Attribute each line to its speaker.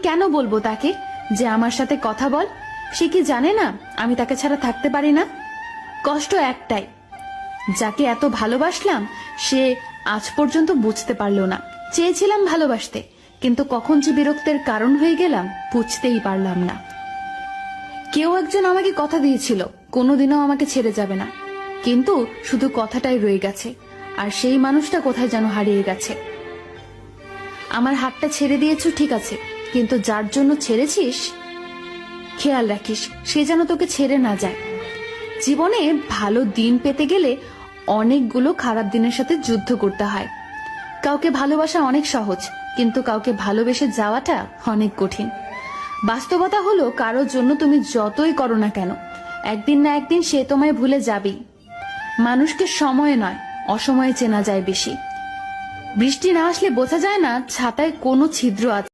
Speaker 1: কেন বলবো তাকে যে আমার সাথে কথা বল? সে কি জানে না আমি তাকে ছাড়া থাকতে পারি না? কষ্ট একটাই, যাকে এত ভালোবাসলাম সে আজ পর্যন্ত বুঝতে পারলো না। চেয়েছিলাম ভালোবাসতে, কিন্তু কখন যে বিরক্তের কারণ হয়ে গেলাম বুঝতেই পারলাম না। কেউ একজন আমাকে কথা দিয়েছিল কোনোদিনও আমাকে ছেড়ে যাবে না, কিন্তু শুধু কথাটাই রয়ে গেছে, আর সেই মানুষটা কোথায় যেন হারিয়ে গেছে। আমার হাতটা ছেড়ে দিয়েছো ঠিক আছে, কিন্তু যার জন্য ছেড়েছিস খেয়াল রাখিস সে যেন তোকে ছেড়ে না যায়। জীবনে ভালো দিন পেতে গেলে অনেকগুলো খারাপ দিনের সাথে যুদ্ধ করতে হয়। কাউকে ভালোবাসা অনেক সহজ, কিন্তু কাউকে ভালোবেসে যাওয়াটা অনেক কঠিন। বাস্তবতা হলো কারোর জন্য তুমি যতই করো না কেন, একদিন না একদিন সে তোমায় ভুলে যাবেই। মানুষকে সময়ে নয় অসময়ে চেনা যায় বেশি। বৃষ্টি না আসলে বোঝা যায় না ছাতায় কোনো ছিদ্র আছে।